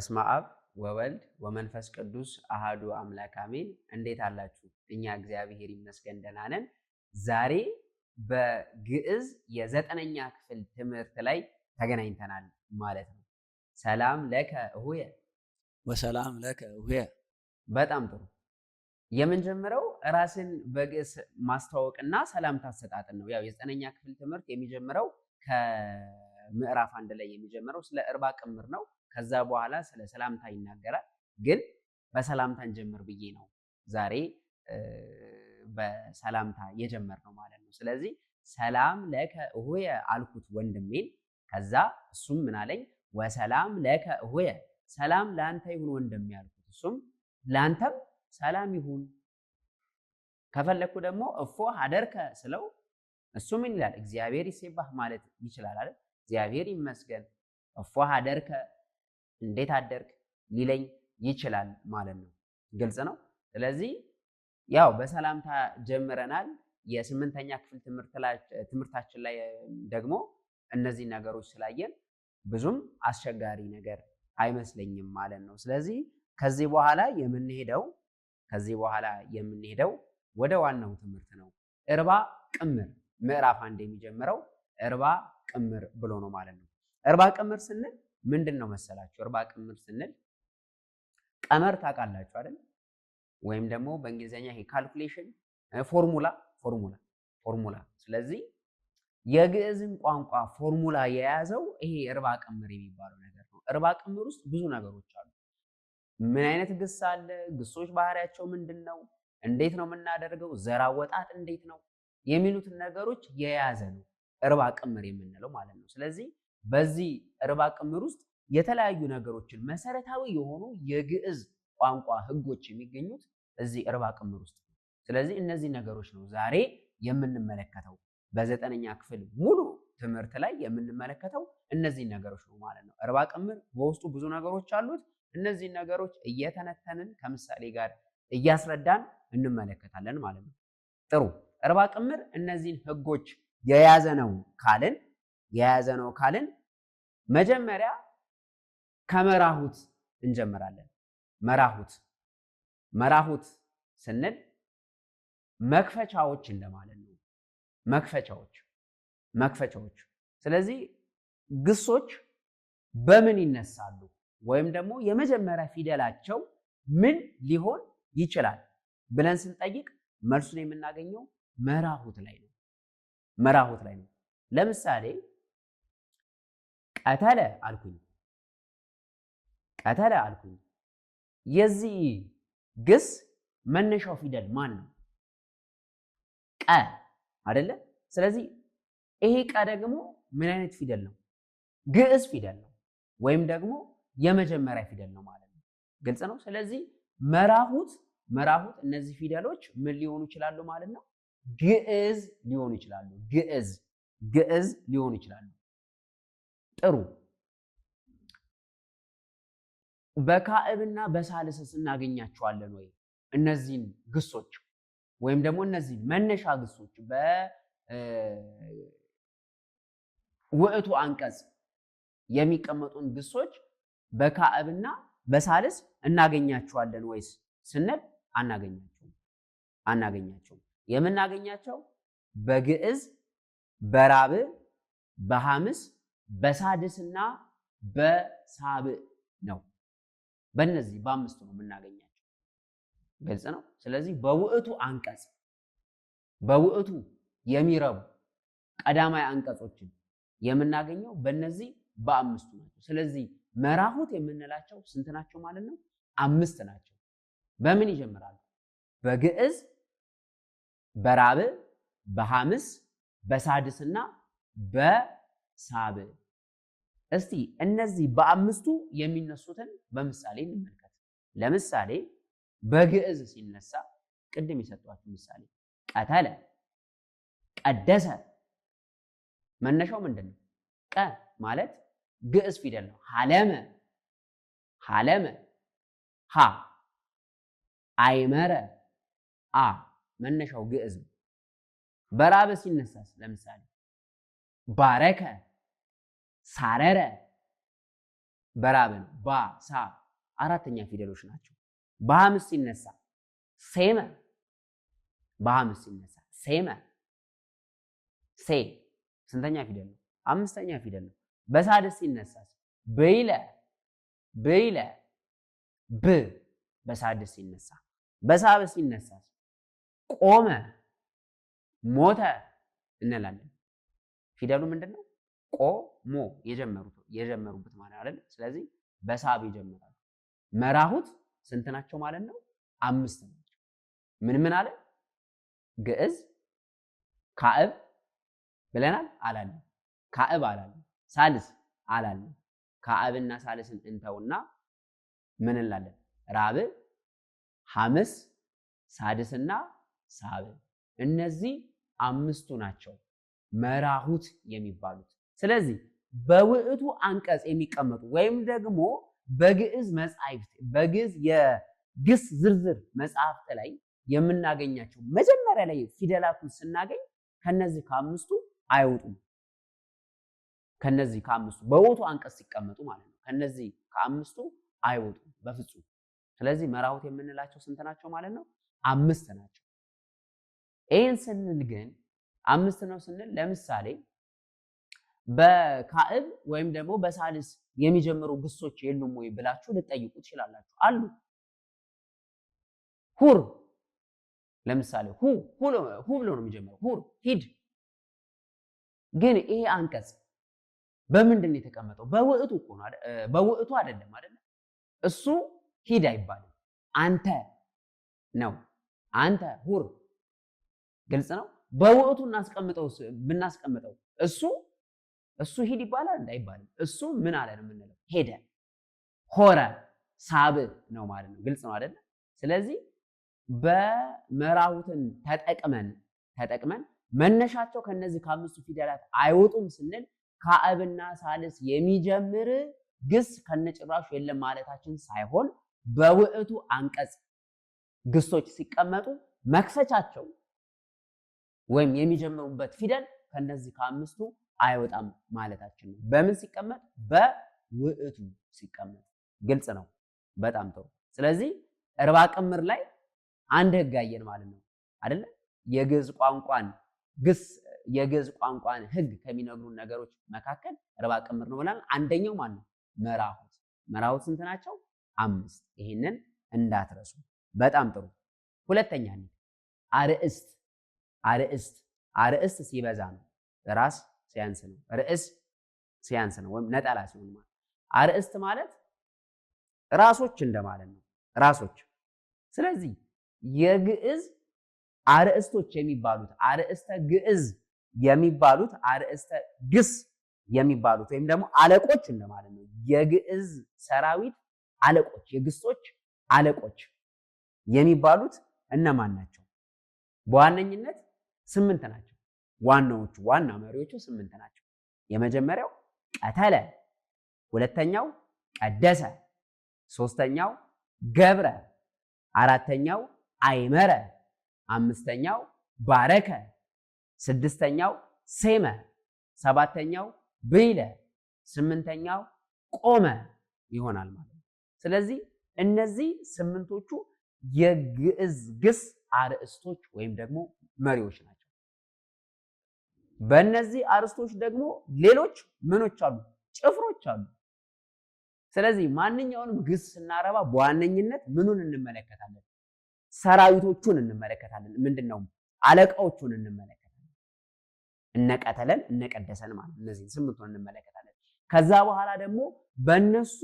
በስመ አብ ወወልድ ወመንፈስ ቅዱስ አሃዱ አምላክ አሜን። እንዴት አላችሁ? እኛ እግዚአብሔር ይመስገን ደህና ነን። ዛሬ በግዕዝ የዘጠነኛ ክፍል ትምህርት ላይ ተገናኝተናል ማለት ነው። ሰላም ለከ እሁየ ወሰላም ለከ እሁየ። በጣም ጥሩ። የምንጀምረው ራስን በግዕዝ ማስተዋወቅና ሰላምታ አሰጣጥን ነው። ያው የዘጠነኛ ክፍል ትምህርት የሚጀምረው ከምዕራፍ 1 ላይ የሚጀምረው ስለ እርባ ቅምር ነው። ከዛ በኋላ ስለ ሰላምታ ይናገራል። ግን በሰላምታ እንጀምር ብዬ ነው ዛሬ በሰላምታ የጀመርነው ማለት ነው። ስለዚህ ሰላም ለከ እሁየ አልኩት ወንድሜን። ከዛ እሱም ምን አለኝ? ወሰላም ለከ እሁየ፣ ሰላም ለአንተ ይሁን ወንድሜ አልኩት። እሱም ለአንተም ሰላም ይሁን። ከፈለኩ ደግሞ እፎ ሀደርከ ስለው እሱ ምን ይላል? እግዚአብሔር ይሴባህ ማለት ይችላል አይደል? እግዚአብሔር ይመስገን። እፎ ሀደርከ እንዴት አደርክ ሊለኝ ይችላል ማለት ነው። ግልጽ ነው። ስለዚህ ያው በሰላምታ ጀምረናል። የስምንተኛ ክፍል ትምህርታችን ላይ ደግሞ እነዚህ ነገሮች ስላየን ብዙም አስቸጋሪ ነገር አይመስለኝም ማለት ነው። ስለዚህ ከዚህ በኋላ የምንሄደው ወደ ዋናው ትምህርት ነው። እርባ ቅምር ምዕራፍ 1 የሚጀምረው እርባ ቅምር ብሎ ነው ማለት ነው። እርባ ቅምር ስንል ምንድን ነው መሰላችሁ? እርባ ቅምር ስንል ቀመር ታውቃላችሁ አይደል? ወይም ደግሞ በእንግሊዝኛ ይሄ ካልኩሌሽን ፎርሙላ። ስለዚህ የግዕዝን ቋንቋ ፎርሙላ የያዘው ይሄ እርባ ቅምር የሚባለው ነገር ነው። እርባ ቅምር ውስጥ ብዙ ነገሮች አሉ። ምን አይነት ግስ አለ? ግሶች ባህሪያቸው ምንድን ነው? እንዴት ነው የምናደርገው? ዘር አወጣጥ እንዴት ነው? የሚሉትን ነገሮች የያዘ ነው እርባ ቅምር የምንለው ማለት ነው። ስለዚህ በዚህ እርባ ቅምር ውስጥ የተለያዩ ነገሮችን መሰረታዊ የሆኑ የግዕዝ ቋንቋ ህጎች የሚገኙት እዚህ እርባ ቅምር ውስጥ ነው። ስለዚህ እነዚህ ነገሮች ነው ዛሬ የምንመለከተው። በዘጠነኛ ክፍል ሙሉ ትምህርት ላይ የምንመለከተው እነዚህ ነገሮች ነው ማለት ነው። እርባ ቅምር በውስጡ ብዙ ነገሮች አሉት። እነዚህ ነገሮች እየተነተንን ከምሳሌ ጋር እያስረዳን እንመለከታለን ማለት ነው። ጥሩ። እርባ ቅምር እነዚህን ህጎች የያዘ ነው ካልን መጀመሪያ ከመራሁት እንጀምራለን። መራሁት ስንል መክፈቻዎች እንደማለት ነው። መክፈቻዎች። ስለዚህ ግሶች በምን ይነሳሉ? ወይም ደግሞ የመጀመሪያ ፊደላቸው ምን ሊሆን ይችላል ብለን ስንጠይቅ መልሱን የምናገኘው መራሁት ላይ ነው። ለምሳሌ ቀተለ አልኩኝ። የዚህ ግስ መነሻው ፊደል ማን ነው? ቀ አይደለ? ስለዚህ ይሄ ቀ ደግሞ ምን አይነት ፊደል ነው? ግዕዝ ፊደል ነው፣ ወይም ደግሞ የመጀመሪያ ፊደል ነው ማለት ነው። ግልጽ ነው። ስለዚህ መራሁት እነዚህ ፊደሎች ምን ሊሆኑ ይችላሉ ማለት ነው? ግዕዝ ሊሆኑ ይችላሉ። ጥሩ። በካዕብና በሳልስ እናገኛቸዋለን ወይ? እነዚህን ግሶች ወይም ደግሞ እነዚህ መነሻ ግሶች በውእቱ አንቀጽ የሚቀመጡን ግሶች በካዕብና በሳልስ እናገኛቸዋለን ወይስ ስንል አናገኛቸውም። የምናገኛቸው በግዕዝ፣ በራብዕ፣ በሐምስ፣ በሳድስና በሳብዕ ነው። በእነዚህ በአምስቱ ነው የምናገኛቸው። ግልጽ ነው። ስለዚህ በውእቱ አንቀጽ በውእቱ የሚረቡ ቀዳማይ አንቀጾችን የምናገኘው በእነዚህ በአምስቱ ናቸው። ስለዚህ መራሁት የምንላቸው ስንት ናቸው ማለት ነው? 5 ናቸው። በምን ይጀምራሉ? በግዕዝ፣ በራብዕ፣ በሐምስ፣ በሳድስና በሳብዕ። እስቲ እነዚህ በአምስቱ የሚነሱትን በምሳሌ እንመልከት። ለምሳሌ በግዕዝ ሲነሳ ቅድም የሰጧችሁ ምሳሌ ቀተለ፣ ቀደሰ። መነሻው ምንድን ነው? ቀ ማለት ግዕዝ ፊደል ነው። ሐለመ፣ ሀ፣ አይመረ፣ አ። መነሻው ግዕዝ ነው። በራብዕ ሲነሳስ ለምሳሌ ባረከ፣ ሳረረ፣ በራብ ነው። ባ ሳ አራተኛ ፊደሎች ናቸው። በሐምስ ሲነሳ ሴመ፣ በሐምስ ሲነሳ ሴመ። ሴ ስንተኛ ፊደል ነው? አምስተኛ ፊደል ነው። በሳድስ ሲነሳ ብይለ፣ ብይለ ብ በሳድስ ሲነሳ። በሳብስ ሲነሳ ቆመ፣ ሞተ እንላለን። ፊደሉ ምንድን ነው? ቆሞ የጀመሩበት ማለት አይደል? ስለዚህ በሳብ ይጀምራሉ። መራሁት ስንት ናቸው ማለት ነው? 5 ናቸው። ምን ምን አለ? ግዕዝ ካዕብ ብለናል አላለም? ካዕብ አላለም። ሳልስ አላለም። ካዕብና ሳልስን እንተውና ምን እንላለን? ራብዕ፣ ሐምስ፣ ሳድስና ሳብዕ። እነዚህ 5ቱ ናቸው መራሁት የሚባሉት። ስለዚህ በውዕቱ አንቀጽ የሚቀመጡ ወይም ደግሞ በግዕዝ መጻሕፍት በግዕዝ የግስ ዝርዝር መጽሐፍት ላይ የምናገኛቸው መጀመሪያ ላይ ፊደላቱን ስናገኝ ከነዚህ ከ5ቱ አይወጡም። ከነዚህ ከ5ቱ በውዕቱ አንቀጽ ሲቀመጡ ማለት ነው። ከነዚህ ከ5ቱ አይወጡም በፍጹም። ስለዚህ መራሁት የምንላቸው ስንት ናቸው ማለት ነው? 5 ናቸው። ይህን ስንል ግን 5 ነው ስንል ለምሳሌ በካዕብ ወይም ደግሞ በሳልስ የሚጀምሩ ግሶች የሉም ወይ ብላችሁ ልጠይቁ ትችላላችሁ። አሉ። ሁር ለምሳሌ ሁ ብሎ ነው የሚጀምረው። ሁር ሂድ። ግን ይሄ አንቀጽ በምንድን ነው የተቀመጠው? በውዕቱ እኮ ነው። በውዕቱ አይደለም አይደል? እሱ ሂድ አይባልም። አንተ ነው። አንተ ሁር። ግልጽ ነው። በውዕቱ ብናስቀምጠው እሱ ሂድ ይባላል እንዳይባልም። እሱ ምን አለ ነው የምንለው? ሄደ። ሆረ ሳብዕ ነው ማለት ነው። ግልጽ ነው አይደል? ስለዚህ በመራሁትን ተጠቅመን መነሻቸው ከነዚህ ከ5ቱ ፊደላት አይወጡም ስንል ካዕብና ሳልስ የሚጀምር ግስ ከነጭራሹ የለም ማለታችን ሳይሆን በውዕቱ አንቀጽ ግሶች ሲቀመጡ መክፈቻቸው ወይም የሚጀምሩበት ፊደል ከነዚህ ከ5ቱ አይወጣም ማለታችን ነው። በምን ሲቀመጥ? በውዕቱ ሲቀመጥ። ግልጽ ነው። በጣም ጥሩ። ስለዚህ እርባ ቅምር ላይ አንድ ህግ አየን ማለት ነው አይደለ? የግዕዝ ቋንቋን ህግ ከሚነግሩን ነገሮች መካከል እርባ ቅምር ነው ብለን አንደኛው ማን ነው? መራሁት። መራሁት ስንት ናቸው? 5። ይሄንን እንዳትረሱ። በጣም ጥሩ። ሁለተኛ ነው አርእስት። አርእስት ሲበዛ ነው፣ ራስ ሲያንስ ነው። ርዕስ ሲያንስ ነው ወይም ነጠላ ሲሆን ማለት። አርእስት ማለት ራሶች እንደማለት ነው። ራሶች። ስለዚህ የግዕዝ አርእስቶች የሚባሉት አርእስተ ግዕዝ የሚባሉት አርእስተ ግስ የሚባሉት ወይም ደግሞ አለቆች እንደማለት ነው። የግዕዝ ሰራዊት አለቆች፣ የግሶች አለቆች የሚባሉት እነማን ናቸው? በዋነኝነት 8 ናቸው። ዋና መሪዎቹ 8 ናቸው። የመጀመሪያው ቀተለ፣ ሁለተኛው ቀደሰ፣ ሶስተኛው ገብረ፣ አራተኛው አይመረ፣ አምስተኛው ባረከ፣ ስድስተኛው ሴመ፣ ሰባተኛው ብይለ፣ ስምንተኛው ቆመ ይሆናል ማለት ነው። ስለዚህ እነዚህ 8ቶቹ የግዕዝ ግስ አርእስቶች ወይም ደግሞ መሪዎች ናቸው። በእነዚህ አርእስቶች ደግሞ ሌሎች ምኖች አሉ? ጭፍሮች አሉ። ስለዚህ ማንኛውንም ግስ ስናረባ በዋነኝነት ምኑን እንመለከታለን? ሰራዊቶቹን እንመለከታለን። ምንድነው? አለቃዎቹን እንመለከታለን። እነቀተለን እነቀደሰን ማለት እነዚህ 8ቱን እንመለከታለን። ከዛ በኋላ ደግሞ በእነሱ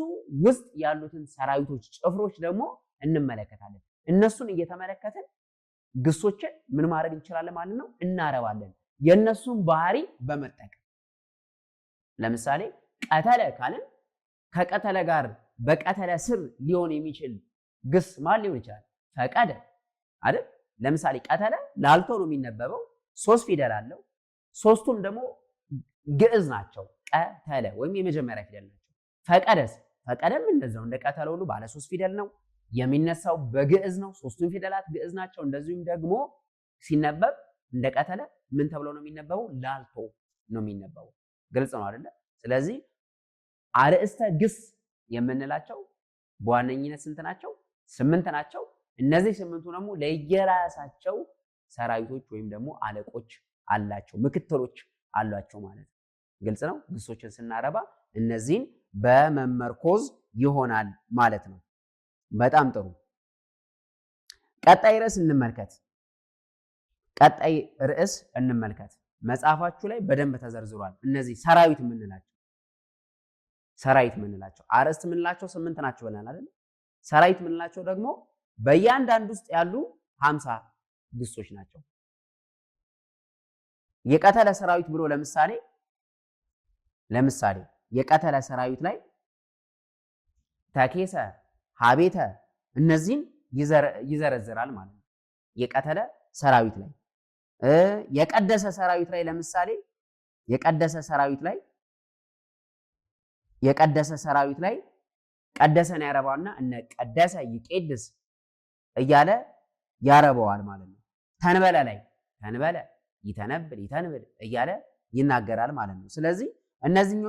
ውስጥ ያሉትን ሰራዊቶች ጭፍሮች ደግሞ እንመለከታለን። እነሱን እየተመለከትን ግሶችን ምን ማድረግ እንችላለን ማለት ነው? እናረባለን። የነሱን ባህሪ በመጠቀም ለምሳሌ ቀተለ ካልን ከቀተለ ጋር በቀተለ ስር ሊሆን የሚችል ግስ ማን ሊሆን ይችላል? ፈቀደ አይደል? ለምሳሌ ቀተለ ላልቶ ነው የሚነበበው። 3 ፊደል አለው። 3ቱም ደግሞ ግዕዝ ናቸው። ቀተለ ወይም የመጀመሪያ ፊደል ናቸው። ፈቀደም እንደዛው እንደ ቀተለ ሁሉ ባለ 3 ፊደል ነው። የሚነሳው በግዕዝ ነው። 3ቱም ፊደላት ግዕዝ ናቸው። እንደዚሁም ደግሞ ሲነበብ እንደ ቀተለ ምን ተብሎ ነው የሚነበበው? ላልቶ ነው የሚነበበው። ግልጽ ነው አይደለ? ስለዚህ አርእስተ ግስ የምንላቸው በዋነኝነት ስንት ናቸው? 8 ናቸው። እነዚህ 8ቱ ደግሞ ለየራሳቸው ሰራዊቶች ወይም ደግሞ አለቆች አላቸው፣ ምክትሎች አሏቸው ማለት ነው። ግልጽ ነው። ግሶችን ስናረባ እነዚህን በመመርኮዝ ይሆናል ማለት ነው። በጣም ጥሩ። ቀጣይ ርዕስ እንመልከት። መጽሐፋችሁ ላይ በደንብ ተዘርዝሯል። እነዚህ ሰራዊት የምንላቸው አርዕስት የምንላቸው 8 ናቸው ብለናል አይደል? ሰራዊት የምንላቸው ደግሞ በእያንዳንዱ ውስጥ ያሉ 50 ግሶች ናቸው። የቀተለ ሰራዊት ብሎ ለምሳሌ የቀተለ ሰራዊት ላይ ተኬሰ፣ ሀቤተ እነዚህን ይዘረዝራል ማለት ነው። የቀተለ ሰራዊት ላይ የቀደሰ ሰራዊት ላይ ለምሳሌ የቀደሰ ሰራዊት ላይ ቀደሰን ያረባውና እነ ቀደሰ ይቄድስ እያለ ያረባዋል ማለት ነው። ተንበለ ላይ ተንበለ፣ ይተነብል፣ ይተንብል እያለ ይናገራል ማለት ነው። ስለዚህ እነዚህን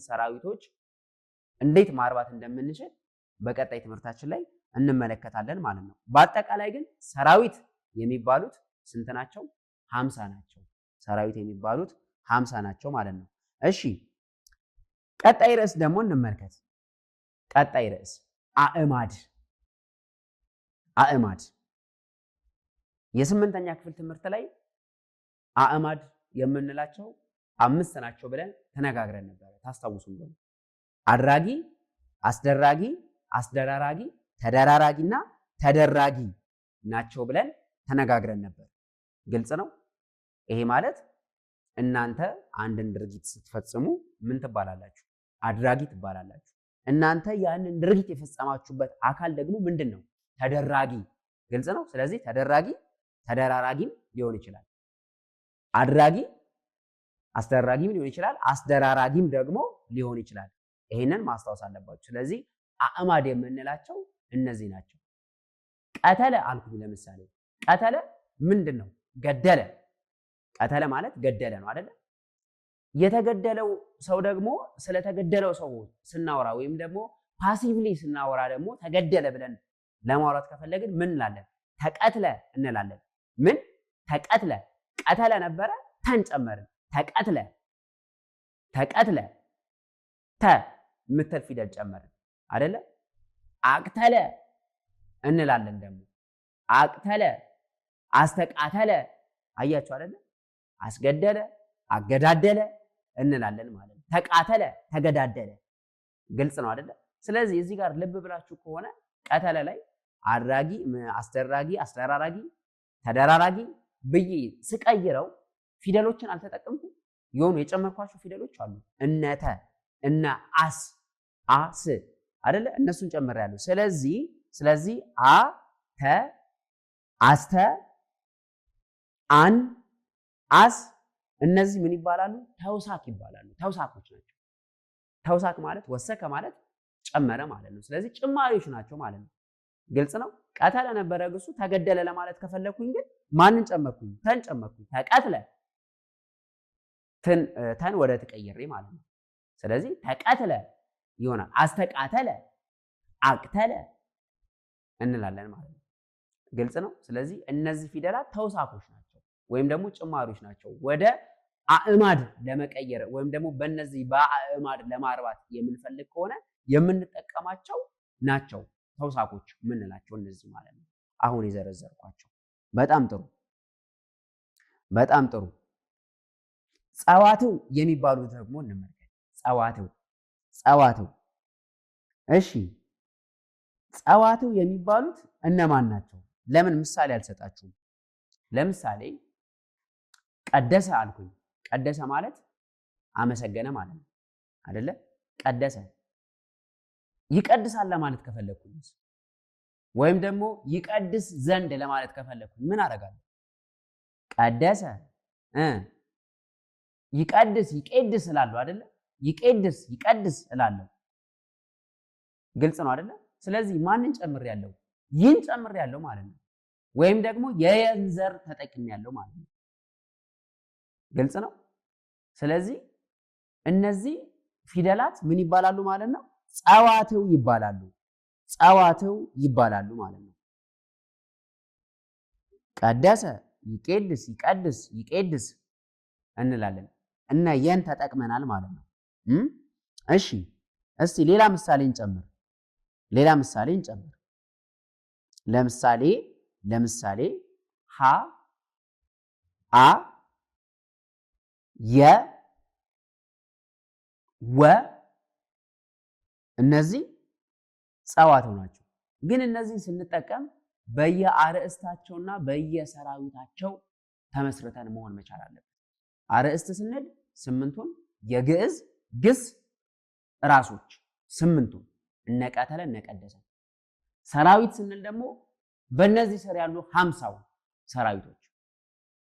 ሰራዊቶች እንዴት ማርባት እንደምንችል በቀጣይ ትምህርታችን ላይ እንመለከታለን ማለት ነው። በአጠቃላይ ግን ሰራዊት የሚባሉት ስንት ናቸው? 50 ናቸው። ሰራዊት የሚባሉት 50 ናቸው ማለት ነው። እሺ ቀጣይ ርዕስ ደግሞ እንመልከት። ቀጣይ ርዕስ አእማድ። የ8ኛ ክፍል ትምህርት ላይ አእማድ የምንላቸው 5 ናቸው ብለን ተነጋግረን ነበር። ታስታውሱ እንደሆነ አድራጊ፣ አስደራጊ፣ አስደራራጊ፣ ተደራራጊና ተደራጊ ናቸው ብለን ተነጋግረን ነበር። ግልጽ ነው። ይሄ ማለት እናንተ አንድን ድርጊት ስትፈጽሙ ምን ትባላላችሁ? አድራጊ ትባላላችሁ። እናንተ ያንን ድርጊት የፈጸማችሁበት አካል ደግሞ ምንድን ነው? ተደራጊ። ግልጽ ነው። ስለዚህ ተደራጊ ተደራራጊም ሊሆን ይችላል። አድራጊ አስደራጊም ሊሆን ይችላል። አስደራራጊም ደግሞ ሊሆን ይችላል። ይሄንን ማስታወስ አለባችሁ። ስለዚህ አእማድ የምንላቸው እነዚህ ናቸው። ቀተለ አልኩኝ። ለምሳሌ ቀተለ ምንድን ነው? ገደለ። ቀተለ ማለት ገደለ ነው አይደለ? የተገደለው ሰው ደግሞ ስለተገደለው ሰው ስናወራ ወይም ደግሞ ፓሲቭሊ ስናወራ ደግሞ ተገደለ ብለን ለማውራት ከፈለግን ምን እንላለን? ተቀትለ እንላለን። ምን ተቀትለ? ቀተለ ነበረ፣ ተን ጨመርን። ተቀትለ ተ ምትል ፊደል ጨመርን አይደለ? አቅተለ እንላለን። ደግሞ አቅተለ፣ አስተቃተለ። አያችሁ አይደለ? አስገደለ፣ አገዳደለ እንላለን ማለት ነው። ተቃተለ፣ ተገዳደለ። ግልጽ ነው አይደለ? ስለዚህ እዚህ ጋር ልብ ብላችሁ ከሆነ ቀተለ ላይ አድራጊ፣ አስደራጊ፣ አስደራራጊ፣ ተደራራጊ ብዬ ስቀይረው ፊደሎችን አልተጠቀምኩም። የሆኑ የጨመርኳቸው ፊደሎች አሉ። እነተ እና አስ አይደለ? እነሱን ጨምሬያለሁ። ስለዚህ አ ተ አስተ አን አስ እነዚህ ምን ይባላሉ? ተውሳክ ይባላሉ። ተውሳኮች ናቸው። ተውሳክ ማለት ወሰከ ማለት ጨመረ ማለት ነው። ስለዚህ ጭማሪዎች ናቸው ማለት ነው። ግልጽ ነው። ቀተለ ነበረ ግሱ። ተገደለ ለማለት ከፈለኩኝ ግን ማንን ጨመርኩኝ? ተን ጨመርኩኝ። ተቀትለ ተን ወደ ተቀይሬ ማለት ነው። ስለዚህ ተቀትለ ይሆናል። አስተቃተለ፣ አቅተለ እንላለን ማለት ነው። ግልጽ ነው። ስለዚህ እነዚህ ፊደላት ተውሳኮች ናቸው ወይም ደግሞ ጭማሪዎች ናቸው። ወደ አእማድ ለመቀየር ወይም ደግሞ በእነዚህ በአእማድ ለማርባት የምንፈልግ ከሆነ የምንጠቀማቸው ናቸው ተውሳኮች የምንላቸው እነዚህ ማለት ነው። አሁን የዘረዘርኳቸው። በጣም ጥሩ። ጸዋትው የሚባሉት ደግሞ እንመልከት። ጸዋትው እሺ፣ ጸዋትው የሚባሉት እነማን ናቸው? ለምን ምሳሌ አልሰጣችሁም? ለምሳሌ ቀደሰ አልኩኝ። ቀደሰ ማለት አመሰገነ ማለት ነው አይደለ? ቀደሰ። ይቀድሳል ለማለት ከፈለኩኝ ወይም ደግሞ ይቀድስ ዘንድ ለማለት ከፈለኩኝ ምን አደርጋለሁ? ቀደሰ ይቀድስ ይቄድስ እላለሁ አይደለ? ይቀድስ እላለሁ። ግልጽ ነው አይደለ? ስለዚህ ማንን ጨምሬያለሁ? ይህን ጨምሬያለሁ ማለት ነው። ወይም ደግሞ የየን ዘር ተጠቅሜያለሁ ማለት ነው። ግልጽ ነው። ስለዚህ እነዚህ ፊደላት ምን ይባላሉ ማለት ነው? ጸዋትው ይባላሉ። ጸዋትው ይባላሉ ማለት ነው። ቀደሰ፣ ይቄድስ፣ ይቀድስ፣ ይቄድስ እንላለን እና የን ተጠቅመናል ማለት ነው። እሺ እስቲ ሌላ ምሳሌ እንጨምር። ለምሳሌ ሀ አ የ ወ እነዚህ ጸዋትው ናቸው። ግን እነዚህን ስንጠቀም በየአርዕስታቸውና በየሰራዊታቸው ተመስርተን መሆን መቻል አለበት። አርዕስት ስንል ስምንቱን የግዕዝ ግስ ራሶች ስምንቱን እነቀተለ እነቀደሰ። ሰራዊት ስንል ደግሞ በእነዚህ ስር ያሉ 50 ሰራዊቶች።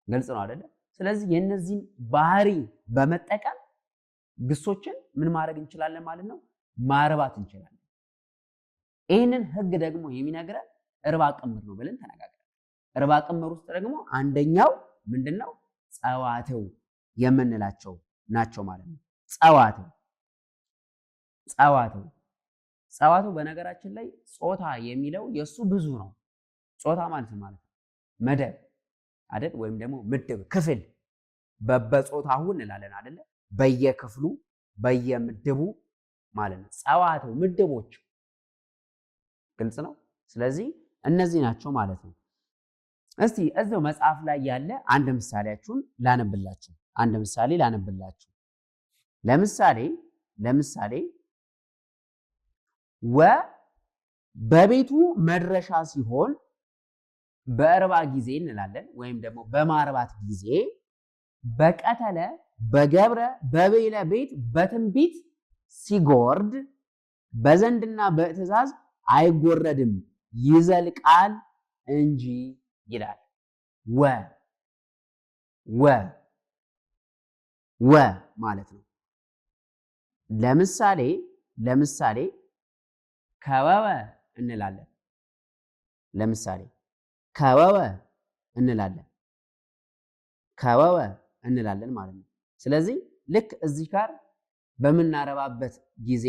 ግልጽ ነው አይደለ? ስለዚህ የእነዚህን ባህሪ በመጠቀም ግሶችን ምን ማድረግ እንችላለን ማለት ነው? ማርባት እንችላለን። ይህንን ህግ ደግሞ የሚነግረን እርባ ቅምር ነው ብለን ተነጋግረን። እርባ ቅምር ውስጥ ደግሞ አንደኛው ምንድነው? ጸዋትው የምንላቸው ናቸው ማለት ነው። ጸዋትው በነገራችን ላይ ጾታ የሚለው የሱ ብዙ ነው። ጾታ ማለት ነው መደብ አይደል? ወይም ደግሞ ምድብ፣ ክፍል በጾታሁ እንላለን አይደለ? በየክፍሉ በየምድቡ ማለት ነው። ጸዋትው ምድቦች። ግልጽ ነው። ስለዚህ እነዚህ ናቸው ማለት ነው። እስቲ እዛው መጽሐፍ ላይ ያለ አንድ ምሳሌያችሁን ላነብላችሁ። ለምሳሌ ወ በቤቱ መድረሻ ሲሆን በእርባ ጊዜ እንላለን፣ ወይም ደግሞ በማርባት ጊዜ በቀተለ በገብረ በቤለ ቤት በትንቢት ሲጎርድ በዘንድና በትእዛዝ አይጎረድም ይዘልቃል እንጂ ይላል። ወ ማለት ነው። ለምሳሌ ከወወ እንላለን። ከወወ እንላለን ማለት ነው። ስለዚህ ልክ እዚህ ጋር በምናረባበት ጊዜ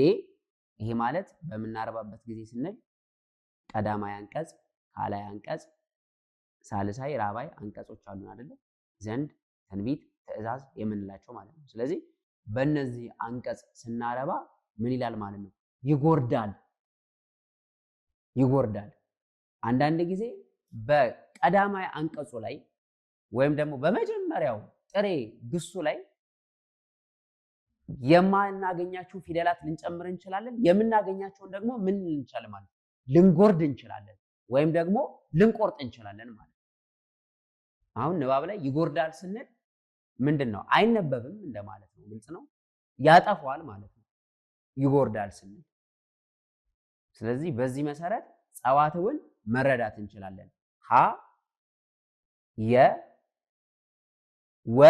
ይሄ ማለት በምናረባበት ጊዜ ስንል ቀዳማይ አንቀጽ፣ ካላይ አንቀጽ፣ ሳልሳይ፣ ራባይ አንቀጾች አሉን አይደለ? ዘንድ፣ ትንቢት፣ ትእዛዝ የምንላቸው ማለት ነው። ስለዚህ በእነዚህ አንቀጽ ስናረባ ምን ይላል ማለት ነው? ይጎርዳል። አንዳንድ ጊዜ በቀዳማይ አንቀጹ ላይ ወይም ደግሞ በመጀመሪያው ጥሬ ግሱ ላይ የማናገኛቸው ፊደላት ልንጨምር እንችላለን። የምናገኛቸውን ደግሞ ምን እንችላለን ማለት ነው? ልንጎርድ እንችላለን ወይም ደግሞ ልንቆርጥ እንችላለን ማለት ነው። አሁን ንባብ ላይ ይጎርዳል ስንል ምንድን ነው? አይነበብም እንደማለት ነው። ግልጽ ነው። ያጠፋዋል ማለት ነው ይጎርዳል ስንል። ስለዚህ በዚህ መሰረት ጸዋትውን መረዳት እንችላለን። ሀ የ ወ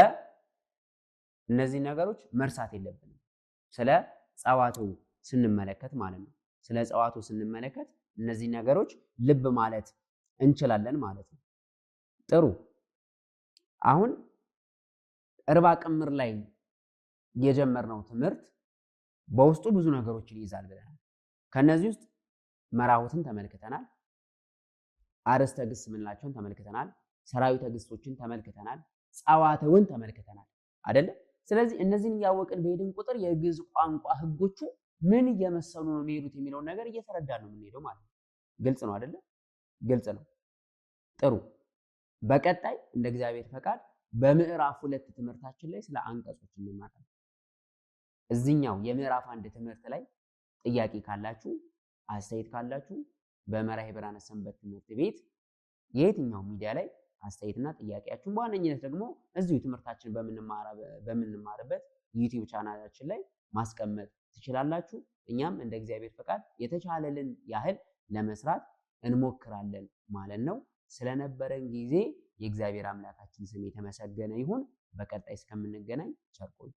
እነዚህ ነገሮች መርሳት የለብንም ስለ ጸዋትው ስንመለከት ማለት ነው። ስለ ጸዋትው ስንመለከት እነዚህ ነገሮች ልብ ማለት እንችላለን ማለት ነው። ጥሩ። አሁን እርባ ቅምር ላይ የጀመርነው ትምህርት በውስጡ ብዙ ነገሮችን ይይዛል ብለናል። ከነዚህ ውስጥ መራሁትን ተመልክተናል። አርዕስተ ግስ የምንላቸውን ተመልክተናል። ሰራዊተ ግሶችን ተመልክተናል። ጸዋትውን ተመልክተናል አይደለ? ስለዚህ እነዚህን እያወቅን በሄድን ቁጥር የግዕዝ ቋንቋ ህጎቹ ምን እየመሰሉ ነው የሚሄዱት የሚለውን ነገር እየተረዳን ነው የምንሄደው ማለት ነው። ግልጽ ነው አይደለ? ግልጽ ነው። ጥሩ። በቀጣይ እንደ እግዚአብሔር ፈቃድ በምዕራፍ 2 ትምህርታችን ላይ ስለ አንቀጾች እንማራለን። እዚህኛው የምዕራፍ 1 ትምህርት ላይ ጥያቄ ካላችሁ፣ አስተያየት ካላችሁ በመራሄ ብርሃነ ሰንበት ትምህርት ቤት የየትኛው ሚዲያ ላይ አስተያየትና ጥያቄያችሁን በዋነኝነት ደግሞ እዚሁ ትምህርታችን በምንማርበት ዩቲዩብ ቻናላችን ላይ ማስቀመጥ ትችላላችሁ። እኛም እንደ እግዚአብሔር ፈቃድ የተቻለልን ያህል ለመስራት እንሞክራለን ማለት ነው። ስለነበረን ጊዜ የእግዚአብሔር አምላካችን ስም የተመሰገነ ይሁን። በቀጣይ እስከምንገናኝ ቸር ቆዩ።